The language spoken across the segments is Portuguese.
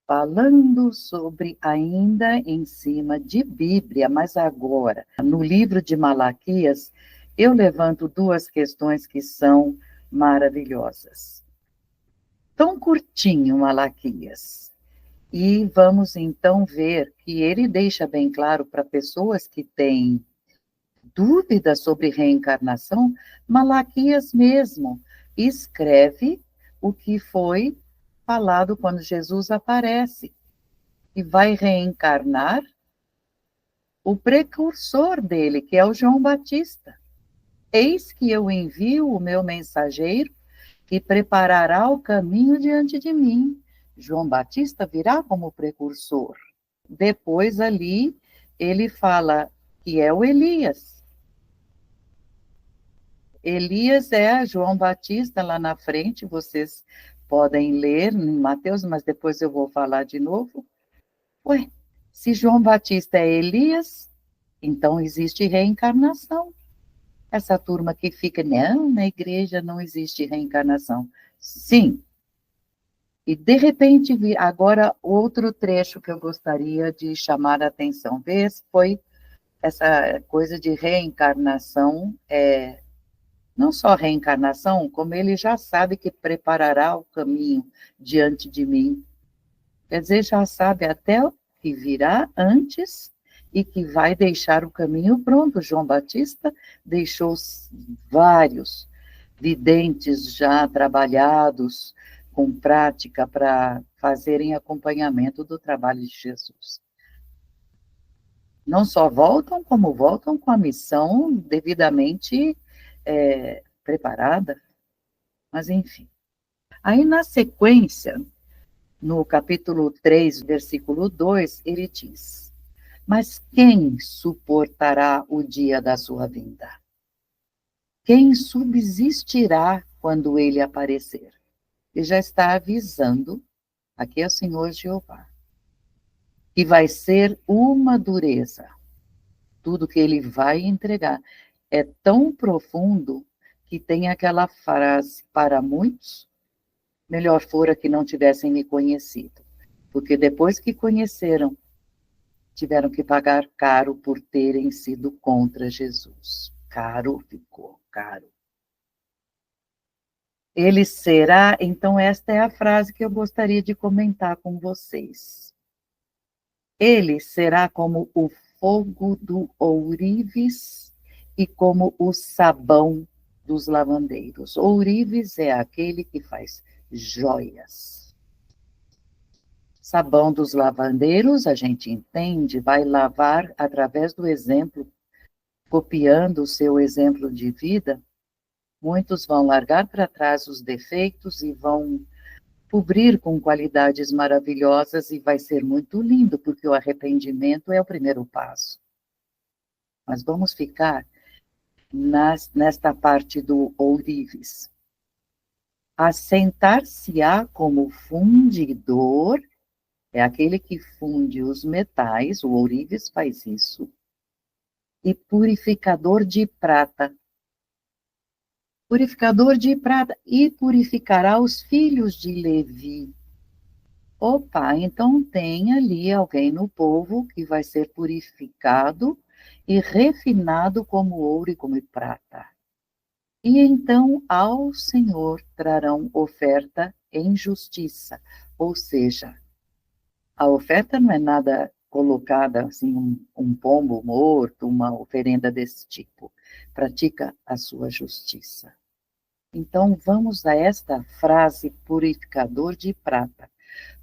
falando sobre ainda em cima de Bíblia, mas agora, no livro de Malaquias, eu levanto duas questões que são maravilhosas. Tão curtinho, Malaquias. E vamos então ver que ele deixa bem claro para pessoas que têm dúvidas sobre reencarnação, Malaquias mesmo escreve o que foi falado quando Jesus aparece e vai reencarnar o precursor dele, que é o João Batista. Eis que eu envio o meu mensageiro que preparará o caminho diante de mim. João Batista virá como precursor. Depois ali ele fala que é o Elias. Elias é João Batista lá na frente, vocês podem ler em Mateus, mas depois eu vou falar de novo. Ué, se João Batista é Elias, então existe reencarnação. Essa turma que fica, não, na igreja não existe reencarnação. Sim. E, de repente, agora outro trecho que eu gostaria de chamar a atenção. Vez foi essa coisa de reencarnação, não só reencarnação, como ele já sabe que preparará o caminho diante de mim. Quer dizer, já sabe até o que virá antes e que vai deixar o caminho pronto. João Batista deixou vários videntes já trabalhados com prática para fazerem acompanhamento do trabalho de Jesus. Não só voltam, como voltam com a missão devidamente preparada, mas enfim. Aí, na sequência, no capítulo 3, versículo 2, ele diz: mas quem suportará o dia da sua vinda? Quem subsistirá quando ele aparecer? Ele já está avisando, aqui é o Senhor Jeová, que vai ser uma dureza. Tudo que ele vai entregar é tão profundo que tem aquela frase, para muitos, melhor fora que não tivessem me conhecido, porque depois que conheceram, tiveram que pagar caro por terem sido contra Jesus. Caro ficou, caro. Ele será, então esta é a frase que eu gostaria de comentar com vocês. Ele será como o fogo do ourives e como o sabão dos lavandeiros. Ourives é aquele que faz joias. Sabão dos lavandeiros, a gente entende, vai lavar através do exemplo, copiando o seu exemplo de vida. Muitos vão largar para trás os defeitos e vão cobrir com qualidades maravilhosas e vai ser muito lindo, porque o arrependimento é o primeiro passo. Mas vamos ficar nesta parte do ourives. Assentar-se-á como fundidor, é aquele que funde os metais, o ourives faz isso, e purificador de prata. Purificador de prata, e purificará os filhos de Levi. Opa, então tem ali alguém no povo que vai ser purificado e refinado como ouro e como prata. E então ao Senhor trarão oferta em justiça, ou seja, a oferta não é nada colocada assim, um pombo morto, uma oferenda desse tipo. Pratica a sua justiça. Então vamos a esta frase, purificador de prata,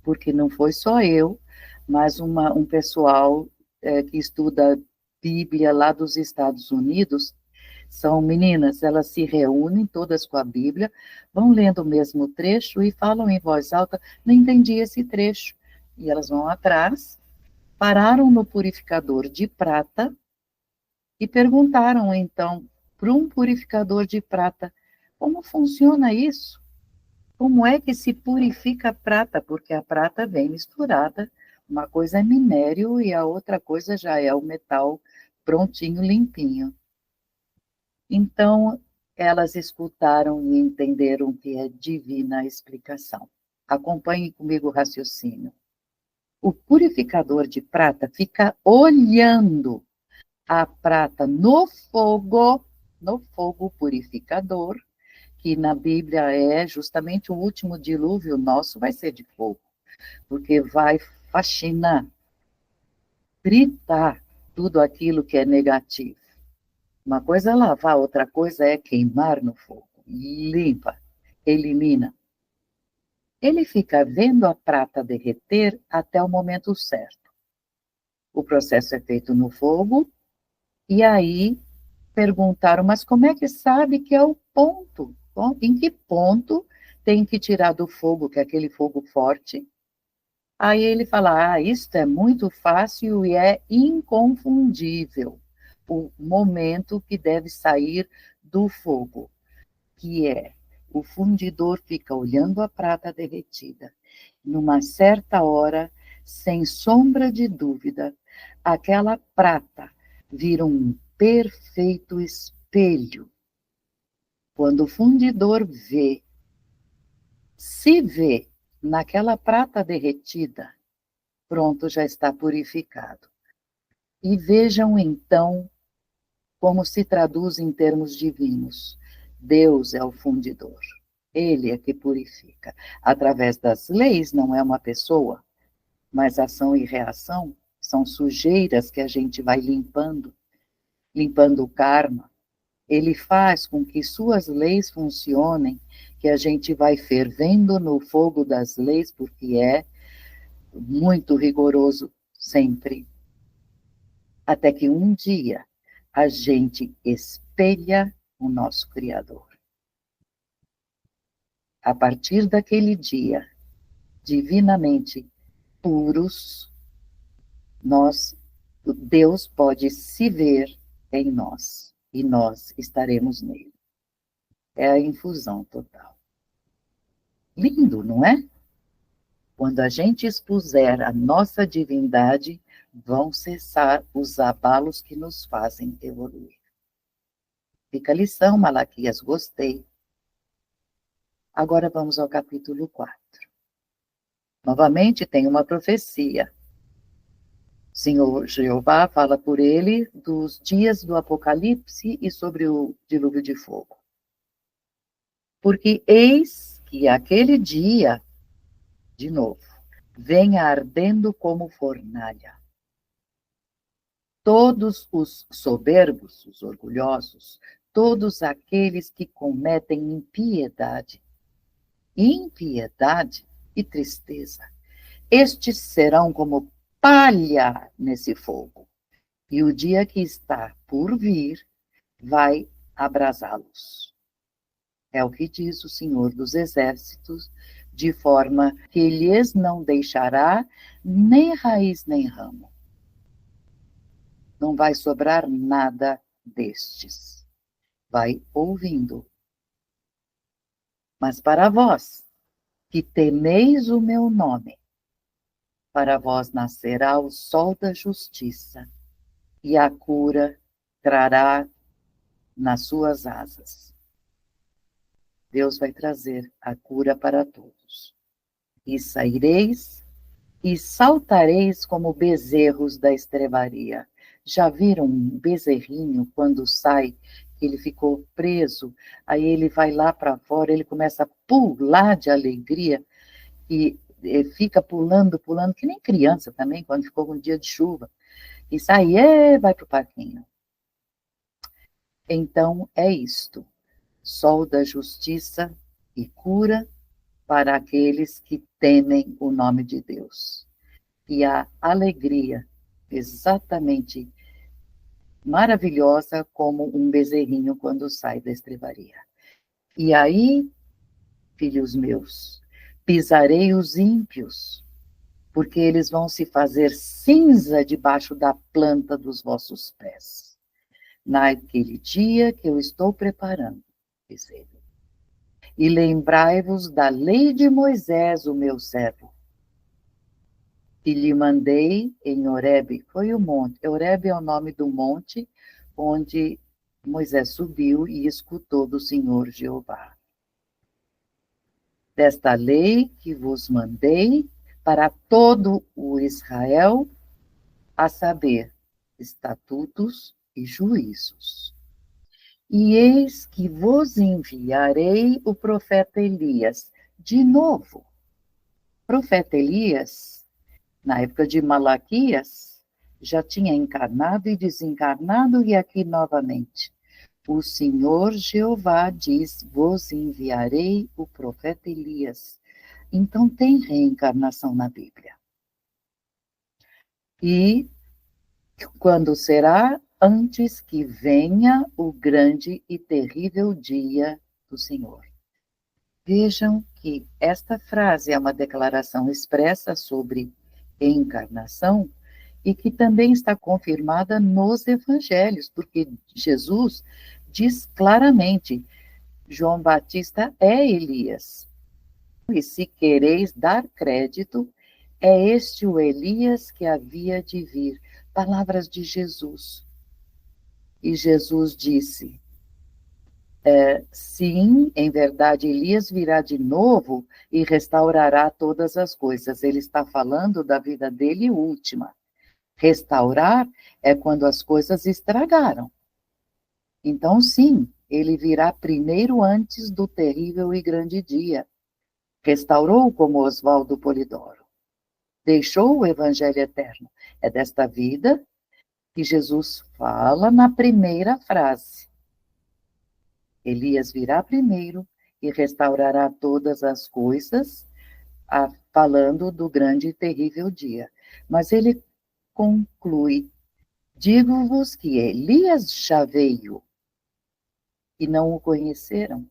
porque não foi só eu, mas um pessoal que estuda Bíblia lá dos Estados Unidos, são meninas, elas se reúnem todas com a Bíblia, vão lendo o mesmo trecho e falam em voz alta, não entendi esse trecho. E elas vão atrás, pararam no purificador de prata e perguntaram, então, para um purificador de prata, como funciona isso? Como é que se purifica a prata? Porque a prata vem misturada, uma coisa é minério e a outra coisa já é o metal prontinho, limpinho. Então, elas escutaram e entenderam que é divina a explicação. Acompanhe comigo o raciocínio. O purificador de prata fica olhando a prata no fogo purificador, que na Bíblia é justamente o último dilúvio nosso, vai ser de fogo, porque vai faxinar, gritar tudo aquilo que é negativo. Uma coisa é lavar, outra coisa é queimar no fogo. Limpa, elimina. Ele fica vendo a prata derreter até o momento certo. O processo é feito no fogo, e aí perguntaram, mas como é que sabe que é o ponto? Bom, em que ponto tem que tirar do fogo, que é aquele fogo forte? Aí ele fala, isto é muito fácil e é inconfundível. O momento que deve sair do fogo, que é o fundidor fica olhando a prata derretida. Numa certa hora, sem sombra de dúvida, aquela prata vira um perfeito espelho. Quando o fundidor se vê naquela prata derretida, pronto, já está purificado. E vejam então como se traduz em termos divinos. Deus é o fundidor. Ele é que purifica. Através das leis, não é uma pessoa, mas ação e reação são sujeiras que a gente vai limpando, limpando o karma. Ele faz com que suas leis funcionem, que a gente vai fervendo no fogo das leis, porque é muito rigoroso sempre. Até que um dia a gente espelha o nosso Criador. A partir daquele dia, divinamente puros, Deus pode se ver em nós e nós estaremos nele. É a infusão total. Lindo, não é? Quando a gente expuser a nossa divindade, vão cessar os abalos que nos fazem evoluir. Fica a lição, Malaquias, gostei. Agora vamos ao capítulo 4. Novamente tem uma profecia. Senhor Jeová fala por ele dos dias do Apocalipse e sobre o dilúvio de fogo. Porque eis que aquele dia, de novo, vem ardendo como fornalha. Todos os soberbos, os orgulhosos, todos aqueles que cometem impiedade e tristeza, estes serão como palha nesse fogo, e o dia que está por vir vai abrasá-los. É o que diz o Senhor dos Exércitos, de forma que lhes não deixará nem raiz nem ramo. Não vai sobrar nada destes. Vai ouvindo. Mas para vós, que temeis o meu nome, para vós nascerá o sol da justiça, e a cura trará nas suas asas. Deus vai trazer a cura para todos. E saireis e saltareis como bezerros da estrebaria. Já viram um bezerrinho quando sai, que ele ficou preso, aí ele vai lá para fora, ele começa a pular de alegria, e fica pulando, pulando, que nem criança também, quando ficou um dia de chuva, e sai, vai para o parquinho. Então, é isto. Sol da justiça e cura para aqueles que temem o nome de Deus. E a alegria, exatamente maravilhosa como um bezerrinho quando sai da estrebaria. E aí, filhos meus, pisarei os ímpios, porque eles vão se fazer cinza debaixo da planta dos vossos pés. Naquele dia que eu estou preparando, diz ele. E lembrai-vos da lei de Moisés, o meu servo, que lhe mandei em Horebe, foi o monte. Horebe é o nome do monte onde Moisés subiu e escutou do Senhor Jeová. Desta lei que vos mandei, para todo o Israel, a saber, estatutos e juízos. E eis que vos enviarei o profeta Elias. De novo, o profeta Elias, na época de Malaquias, já tinha encarnado e desencarnado, e aqui novamente. O Senhor Jeová diz: vos enviarei o profeta Elias. Então tem reencarnação na Bíblia. E quando será? Antes que venha o grande e terrível dia do Senhor. Vejam que esta frase é uma declaração expressa sobre reencarnação e que também está confirmada nos evangelhos, porque Jesus diz claramente: João Batista é Elias. E se quereis dar crédito, é este o Elias que havia de vir. Palavras de Jesus. E Jesus disse: sim, em verdade, Elias virá de novo e restaurará todas as coisas. Ele está falando da vida dele última. Restaurar é quando as coisas estragaram. Então, sim, ele virá primeiro antes do terrível e grande dia. Restaurou como Oswaldo Polidoro. Deixou o evangelho eterno. É desta vida que Jesus fala na primeira frase. Elias virá primeiro e restaurará todas as coisas, falando do grande e terrível dia. Mas ele conclui: digo-vos que Elias já veio e não o conheceram,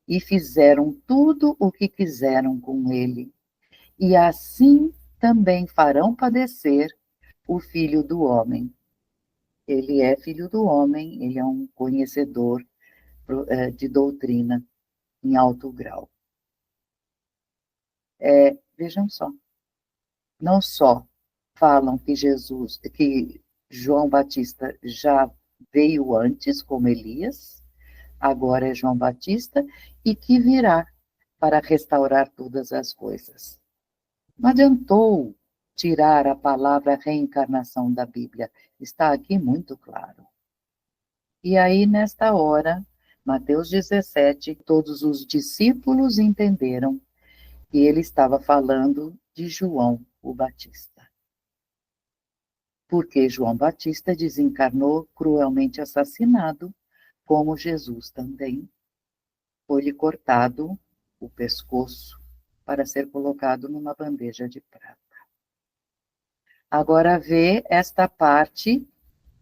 e fizeram tudo o que quiseram com ele. E assim também farão padecer o Filho do Homem. Ele é Filho do Homem, ele é um conhecedor de doutrina em alto grau. Vejam só, não só falam que que João Batista já veio antes como Elias, agora é João Batista, e que virá para restaurar todas as coisas. Não adiantou tirar a palavra reencarnação da Bíblia, está aqui muito claro. E aí, nesta hora, Mateus 17, todos os discípulos entenderam que ele estava falando de João o Batista. Porque João Batista desencarnou cruelmente assassinado, como Jesus também. Foi-lhe cortado o pescoço para ser colocado numa bandeja de prata. Agora vê esta parte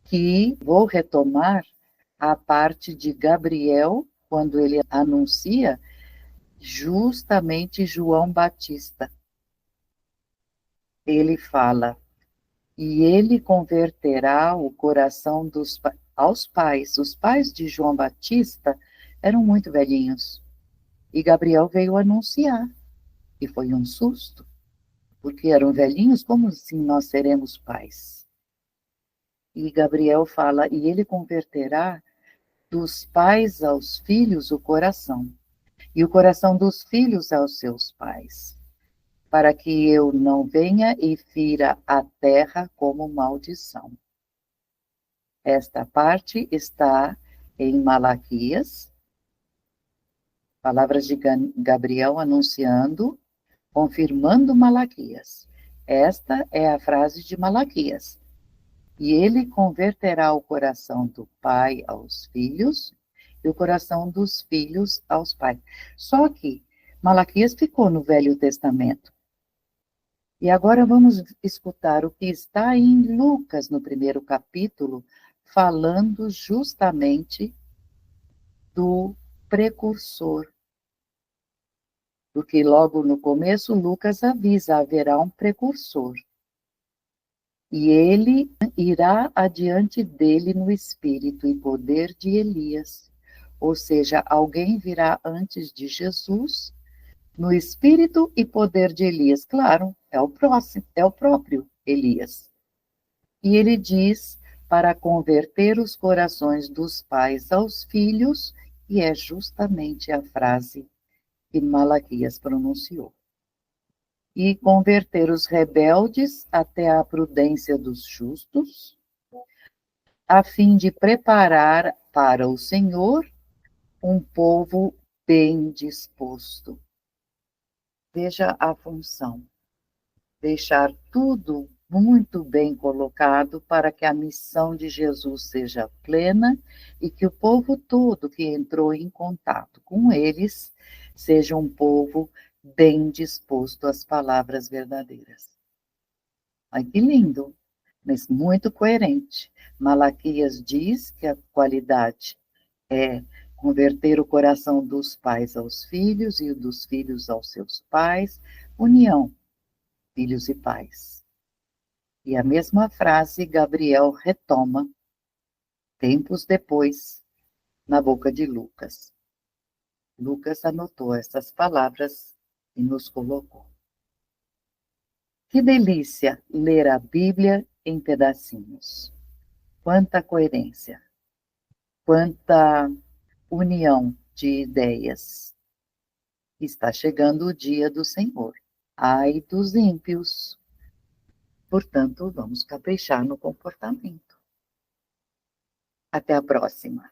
que vou retomar, a parte de Gabriel, quando ele anuncia justamente João Batista. Ele fala: e ele converterá o coração aos pais. Os pais de João Batista eram muito velhinhos. E Gabriel veio anunciar. E foi um susto, porque eram velhinhos, como assim nós seremos pais? E Gabriel fala: e ele converterá dos pais aos filhos o coração, e o coração dos filhos aos seus pais, para que eu não venha e fira a terra como maldição. Esta parte está em Malaquias, palavras de Gabriel anunciando, confirmando Malaquias. Esta é a frase de Malaquias. E ele converterá o coração do pai aos filhos e o coração dos filhos aos pais. Só que Malaquias ficou no Velho Testamento. E agora vamos escutar o que está em Lucas, no primeiro capítulo, falando justamente do precursor. Porque logo no começo, Lucas avisa: haverá um precursor. E ele irá adiante dele no espírito e poder de Elias. Ou seja, alguém virá antes de Jesus, no espírito e poder de Elias. Claro, é o próprio Elias. E ele diz: para converter os corações dos pais aos filhos, e é justamente a frase que Malaquias pronunciou. e converter os rebeldes até a prudência dos justos, a fim de preparar para o Senhor um povo bem disposto. Veja a função. Deixar tudo muito bem colocado para que a missão de Jesus seja plena e que o povo todo que entrou em contato com eles seja um povo bem disposto às palavras verdadeiras. Ai, que lindo, mas muito coerente. Malaquias diz que a qualidade é converter o coração dos pais aos filhos e o dos filhos aos seus pais, união, filhos e pais. E a mesma frase Gabriel retoma, tempos depois, na boca de Lucas. Lucas anotou essas palavras e nos colocou. Que delícia ler a Bíblia em pedacinhos. Quanta coerência, quanta união de ideias. Está chegando o dia do Senhor. Ai dos ímpios. Portanto, vamos caprichar no comportamento. Até a próxima.